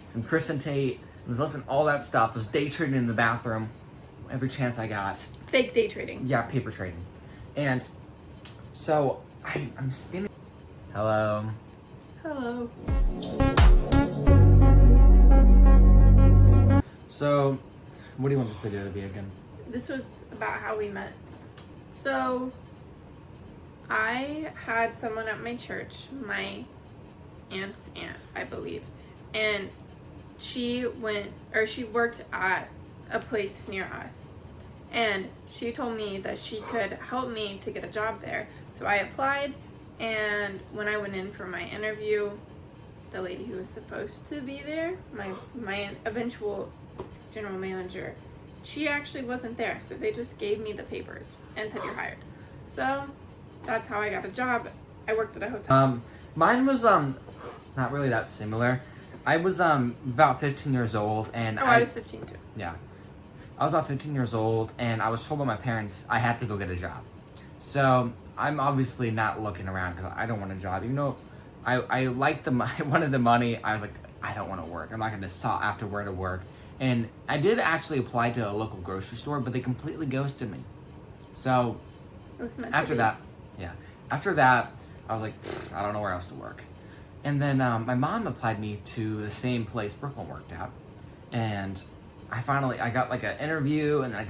some Kristen Tate, was listening to all that stuff, was day trading in the bathroom every chance I got. Fake day trading. Yeah, paper trading. And so I'm standing. Hello. Hello. So, what do you want this video to be again? This was about how we met. So, I had someone at my church, my aunt's aunt, I believe, and she worked at a place near us, and she told me that she could help me to get a job there. So I applied, and when I went in for my interview, the lady who was supposed to be there, my eventual general manager, she actually wasn't there, so they just gave me the papers and said you're hired. So that's how I got a job. I worked at a hotel. Mine was not really that similar. I was about 15 years old, and I was 15 too. Yeah, I was about 15 years old, and I was told by my parents I had to go get a job. So I'm obviously not looking around because I don't want a job, even though I liked I wanted the money. I was like, I don't want to work. I'm not going to sought after where to work. And I did actually apply to a local grocery store, but they completely ghosted me. So after that, I was like, I don't know where else to work. And then my mom applied me to the same place Brooklyn worked at, and I got like an interview, and I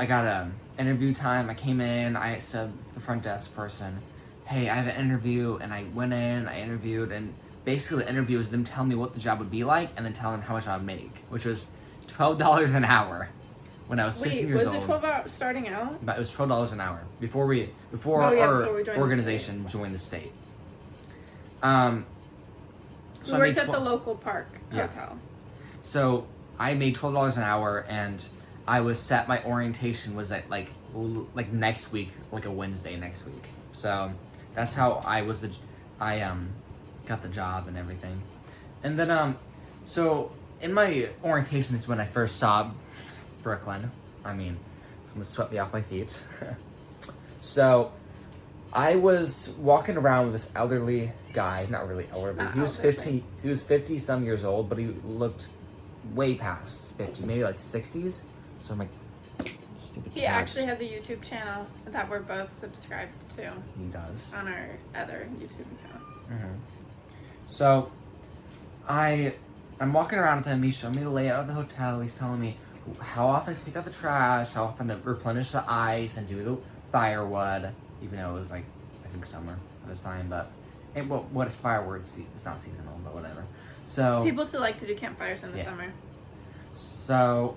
got a interview time. I came in, I said to the front desk person, hey, I have an interview, and I went in, I interviewed, and basically the interview was them telling me what the job would be like, and then telling them how much I would make, which was $12 an hour when I was 15 years old. Wait, was it $12 starting out? But it was $12 an hour before before our we joined organization joined the state. So we worked at the local park hotel. Yeah. So I made $12 an hour, and I was set. My orientation was at like next week, like a Wednesday next week. So that's how I got the job and everything. And then so in my orientation is when I first saw Brooklyn. I mean, someone swept me off my feet. So I was walking around with this elderly guy, not really elderly, but he was 50 some years old, but he looked way past 50, maybe like 60s. So I'm like, stupid He cats. actually has a YouTube channel that we're both subscribed to. He does. On our other YouTube accounts. Mm-hmm. So I'm walking around with him. He showed me the layout of the hotel. He's telling me how often to take out the trash, how often to replenish the ice and do the firewood, even though it was like, I think summer at this time, but what is firewood? It's not seasonal, but whatever. So people still like to do campfires in the summer. So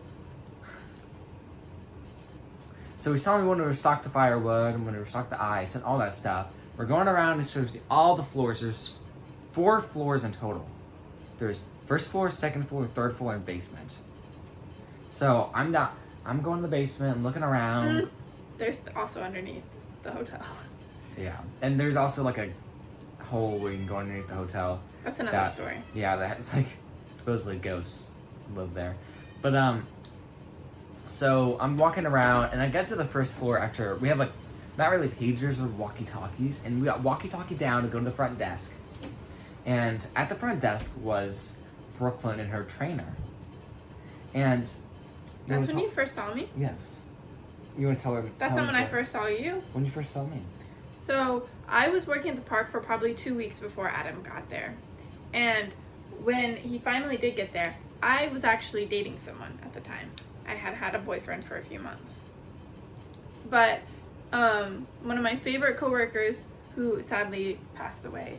he's telling me when to restock the firewood and when to restock the ice and all that stuff. We're going around and shows all the floors. There's 4 floors in total. There's first floor, second floor, third floor, and basement. So I'm going to the basement, I'm looking around. There's also underneath the hotel. Yeah, and there's also like a hole where you can go underneath the hotel. That's another story. Yeah, that's like supposedly ghosts live there. But so I'm walking around, and I get to the first floor after we have like not really pagers or walkie-talkies, and we got walkie-talkie down to go to the front desk. And at the front desk was Brooklyn and her trainer. And that's when you first saw me? Yes. You want to tell her? That's not when I first saw you. When you first saw me. So I was working at the park for probably 2 weeks before Adam got there. And when he finally did get there, I was actually dating someone at the time. I had a boyfriend for a few months. But one of my favorite coworkers, who sadly passed away,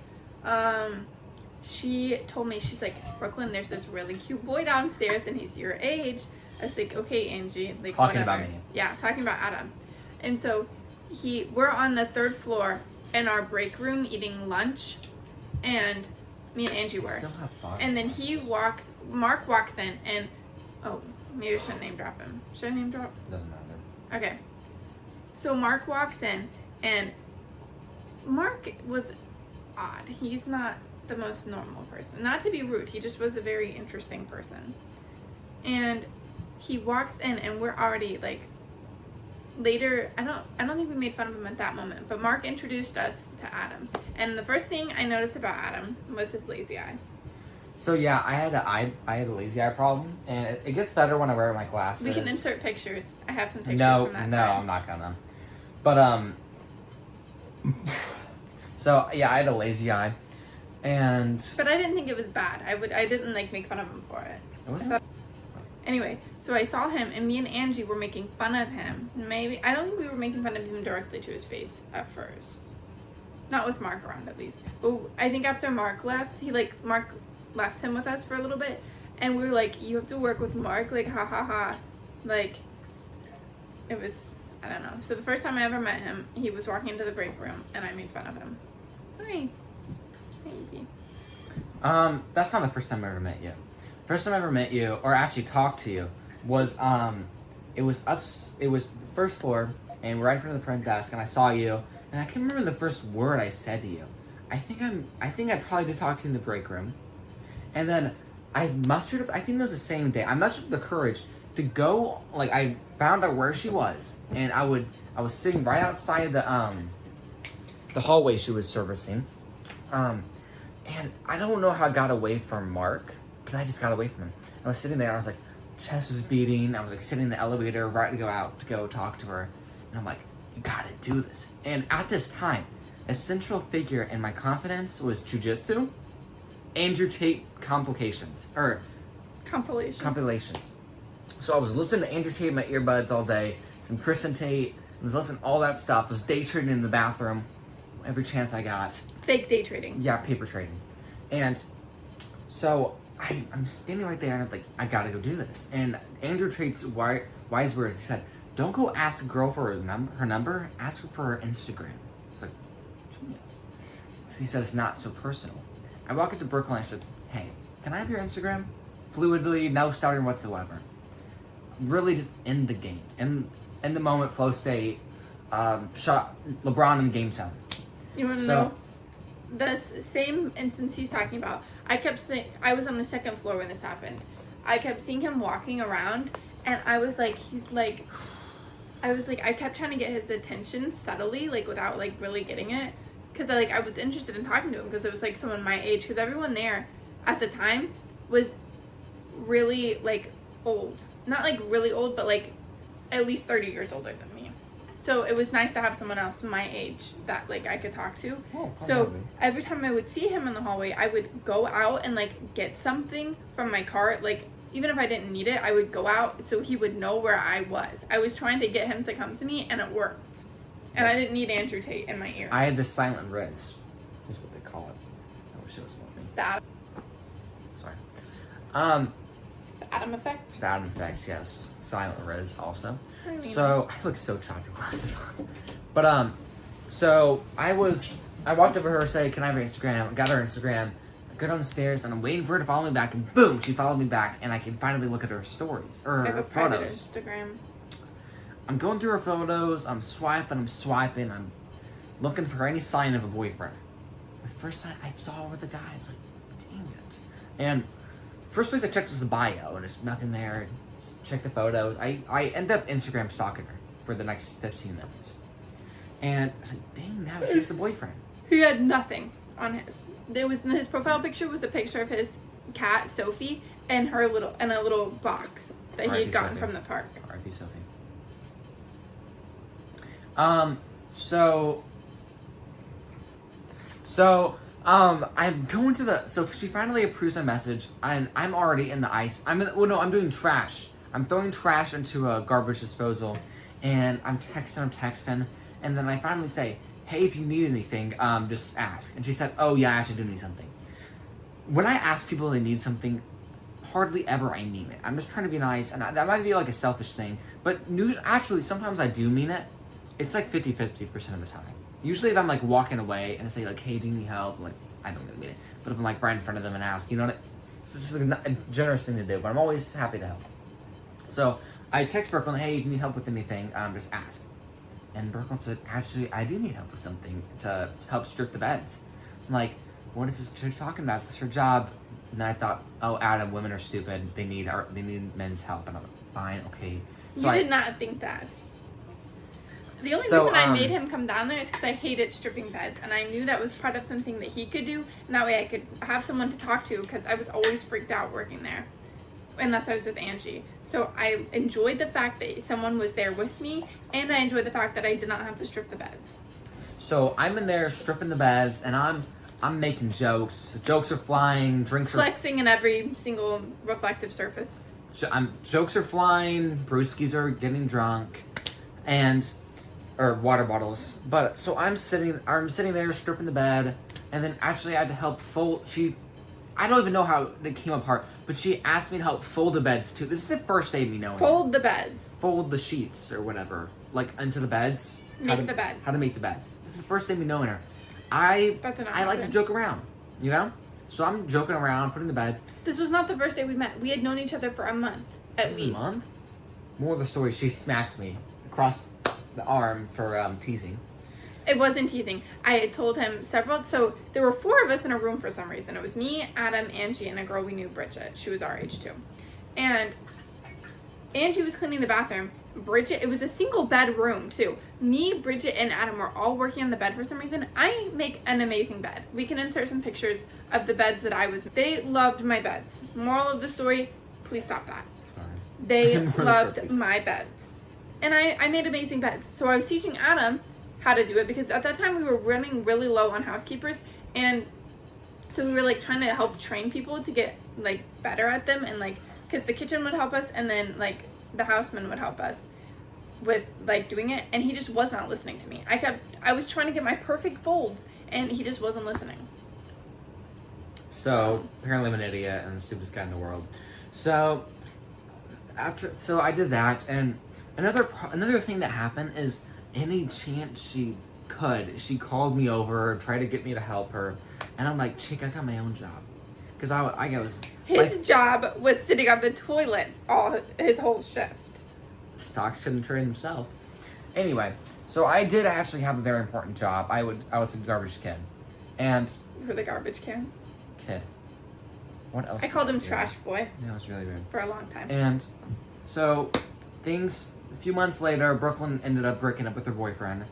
she told me, she's like, Brooklyn, there's this really cute boy downstairs and he's your age. I was like, okay, Angie. Like, talking whatever. about me. Yeah, talking about Adam. And so we're on the 3rd floor in our break room eating lunch, and me and Angie were. Still have fun. And then Mark walks in, and maybe I shouldn't name drop him. Should I name drop? Doesn't matter. Okay. So Mark walks in, and Mark was odd. He's not the most normal person. Not to be rude, he just was a very interesting person. And he walks in, and we're already like, later, I don't think we made fun of him at that moment, but Mark introduced us to Adam. And the first thing I noticed about Adam was his lazy eye. So yeah, I had a lazy eye problem, and it gets better when I wear my glasses. We can insert pictures. I have some pictures No, from that no, time. I'm not gonna. But so yeah, I had a lazy eye, and But I didn't think it was bad. I didn't like make fun of him for it. it wasn't. Anyway, so I saw him, and me and Angie were making fun of him. Maybe I don't think we were making fun of him directly to his face at first. Not with Mark around, at least. But I think after Mark left, Mark left him with us for a little bit, and we were like, "You have to work with Mark," like ha ha ha, like it was. I don't know. So the first time I ever met him, he was walking into the break room, and I made fun of him. Hi. Maybe. That's not the first time I ever met you. First time I ever met you, or actually talked to you, was it was the first floor, and we're right in front of the front desk, and I saw you, and I can't remember the first word I said to you. I think I probably did talk to you in the break room, and then I mustered up. I think it was the same day. I mustered up the courage to go. Like I found out where she was, and I was sitting right outside the hallway she was servicing, and I don't know how I got away from Mark, but I just got away from him. I was sitting there, and I was like, chest was beating. I was like sitting in the elevator, right to go out to go talk to her, and I'm like, you gotta do this. And at this time, a central figure in my confidence was jujitsu, Andrew Tate complications or compilations. So I was listening to Andrew Tate in my earbuds all day, some Kristen Tate, I was listening to all that stuff. I was day trading in the bathroom every chance I got. Fake day trading. Yeah, paper trading. And so I'm standing right there, and I'm like, I gotta go do this. And Andrew Tate's wise words, he said, don't go ask a girl for her number, ask her for her Instagram. It's like, genius. So he says, not so personal. I walk into Brooklyn, and I said, hey, can I have your Instagram? Fluidly, no stuttering whatsoever. Really just in the game. In the moment, flow state, shot LeBron in Game 7. You want to know? The same instance he's talking about. I was on the second floor when this happened. I kept seeing him walking around, and I was like, I kept trying to get his attention subtly, like without like really getting it, because I was interested in talking to him because it was like someone my age, because everyone there at the time was really like old, not like really old, but like at least 30 years older than me. So it was nice to have someone else my age that like I could talk to. So every time I would see him in the hallway, I would go out and like get something from my cart. Like even if I didn't need it, I would go out so he would know where I was. I was trying to get him to come to me, and it worked. And I didn't need Andrew Tate in my ear. I had the silent Riz, is what they call it. I wish it was something. Sorry. The Adam effect. The Adam effect, yes. Silent Riz also. I mean, So I look so choppy with glasses on. But so I walked over to her, say, can I have her Instagram? I got her Instagram. I go down the stairs, and I'm waiting for her to follow me back, and boom, she followed me back, and I can finally look at her stories or I have her a private photos. Instagram. I'm going through her photos. I'm swiping. I'm looking for any sign of a boyfriend. The first sign I saw her with the guy, I was like, dang it. And first place I checked was the bio, and there's nothing there. Just check the photos. I ended up Instagram stalking her for the next 15 minutes. And I was like, dang, now she has a boyfriend. He had nothing on his. His profile picture was a picture of his cat Sophie and a little box that he had gotten Sophie. from the park. R.I.P. Sophie. I'm going to so she finally approves my message, and I'm already in the ice. I'm doing trash. I'm throwing trash into a garbage disposal, and I'm texting, and then I finally say, hey, if you need anything, just ask. And she said, oh yeah, I actually do need something. When I ask people they need something, hardly ever I mean it. I'm just trying to be nice, and that might be like a selfish thing, but actually sometimes I do mean it. It's like 50-50% of the time. Usually if I'm like walking away and I say like, hey, do you need help? Like, I don't really mean it. But if I'm like right in front of them and ask, you know what? It's just like a generous thing to do, but I'm always happy to help. So I text Brooklyn, hey, if you need help with anything, just ask. And Brooklyn said, actually, I do need help with something to help strip the beds. I'm like, what is this chick talking about? This is her job. And then I thought, oh, Adam, women are stupid. They need men's help. And I'm like, fine, okay. So You did not think that. The only So, reason I made him come down there is because I hated stripping beds, and I knew that was part of something that he could do, and that way I could have someone to talk to, because I was always freaked out working there, unless I was with Angie. So I enjoyed the fact that someone was there with me, and I enjoyed the fact that I did not have to strip the beds. So I'm in there stripping the beds, and I'm making jokes. Jokes are flying, drinks are Flexing in every single reflective surface. jokes are flying, brewskis are getting drunk, or water bottles. But so I'm sitting there stripping the bed, and then actually I had to help fold. I don't even know how it came apart, but she asked me to help fold the beds too. This is the first day of me knowing. Fold the beds. Fold the sheets or whatever, like into the beds. How to make the beds. This is the first day of me knowing her. I like to joke around, you know? So I'm joking around, putting the beds. This was not the first day we met. We had known each other for a month, at least. A month? More of the story, she smacks me across the arm for teasing. It wasn't teasing. I had told him so there were 4 of us in a room for some reason. It was me, Adam, Angie, and a girl we knew, Bridget. She was our age too. And Angie was cleaning the bathroom. Bridget, it was a single bed room too. Me, Bridget, and Adam were all working on the bed for some reason. I make an amazing bed. We can insert some pictures of the beds that I was. They loved my beds. Moral of the story, please stop that. Sorry. They loved my beds. And I made amazing beds. So I was teaching Adam how to do it because at that time we were running really low on housekeepers, and so we were like trying to help train people to get like better at them, and like because the kitchen would help us, and then like the houseman would help us with like doing it, and he just was not listening to me. I was trying to get my perfect folds, and he just wasn't listening. So apparently I'm an idiot and the stupidest guy in the world. So I did that, and another thing that happened is any chance she called me over and tried to get me to help her, and I'm like, chick, I got my own job, because I was his job was sitting on the toilet his whole shift. Stocks couldn't trade himself. Anyway, so I did actually have a very important job. I was a garbage kid, and You were the garbage can. kid. What else? I called him Trash Boy That was really weird. for a long time. And so a few months later, Brooklyn ended up breaking up with her boyfriend.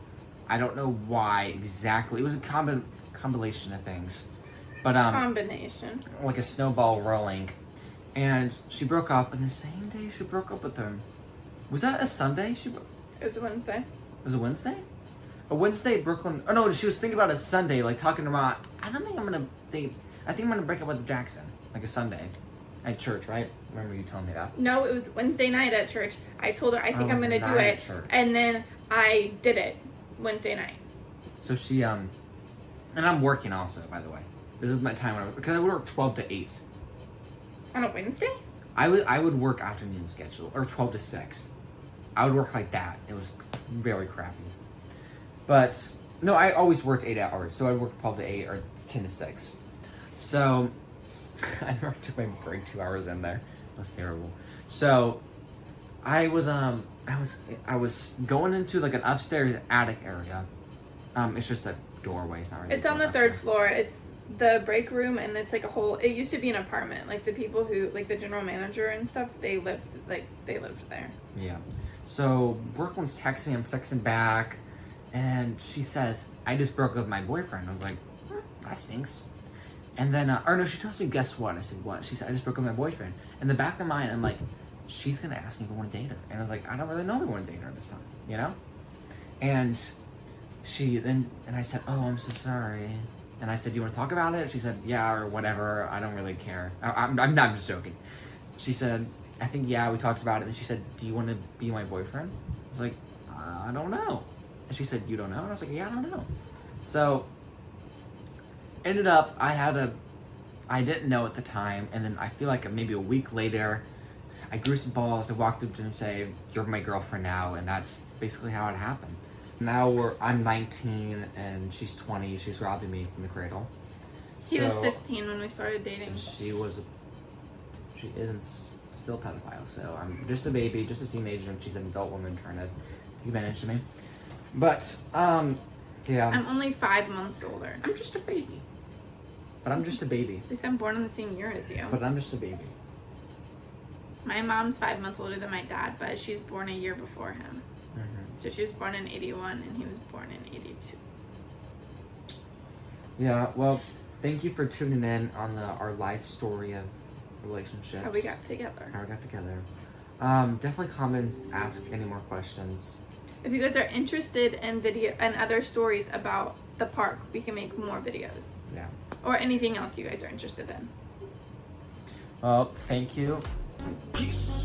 I don't know why exactly. It was a combination of things, but Combination. like a snowball rolling. And she broke up, and the same day she broke up with him. Was that a Sunday? It was a Wednesday. Was it Wednesday? A Wednesday, Brooklyn. Oh no, she was thinking about a Sunday, like talking about. I think I'm gonna break up with Jackson, like a Sunday, at church, right? Remember you told me that. No, it was Wednesday night at church. I told her I think I'm gonna do night it, at church. and then I did it Wednesday night. So she and I'm working also, by the way. This is my time because I would work 12 to 8. On a Wednesday? I would work afternoon schedule or 12 to 6. I would work like that. It was very crappy. But no, I always worked 8 hours, so I'd work 12 to 8 or 10 to 6. So I never took my break 2 hours in there. It was terrible. So I was going into like an upstairs attic area. It's just a doorway. It's not really. It's on the third floor. It's the break room, and it's like a whole. It used to be an apartment. Like the people who, like the general manager and stuff, they lived there. Yeah. So Brooklyn's texting me. I'm texting back, and she says, "I just broke up with my boyfriend." I was like, "That stinks." And then, or no, she tells me, "Guess what?" I said, "What?" She said, "I just broke up with my boyfriend." In the back of my mind, I'm like, she's gonna ask me if I want to date her, and I was like, I don't really know if I want to date her this time, you know. And and I said, "Oh, I'm so sorry." And I said, "Do you want to talk about it?" She said, "Yeah," or whatever. I don't really care. I'm just joking. She said, "I think yeah, we talked about it." And she said, "Do you want to be my boyfriend?" I was like, "I don't know." And she said, "You don't know?" And I was like, "Yeah, I don't know." So ended up, I didn't know at the time, and then I feel like maybe a week later, I grew some balls. I walked up to him and say, "You're my girlfriend now," and that's basically how it happened. Now I'm 19 and she's 20. She's robbing me from the cradle. He was 15 when we started dating. She isn't still a pedophile, so I'm just a baby, just a teenager, and she's an adult woman trying to take advantage of me. But yeah. I'm only 5 months older. I'm just a baby. But I'm just a baby. At least I'm born in the same year as you. But I'm just a baby. My mom's 5 months older than my dad, but she's born a year before him. Mm-hmm. So she was born in 81 and he was born in 82. Yeah, well, thank you for tuning in on our life story of relationships. How we got together. How we got together. Definitely comment and ask any more questions. If you guys are interested in video and other stories about the park, we can make more videos. Yeah. Or anything else you guys are interested in. Well, thank you. Peace.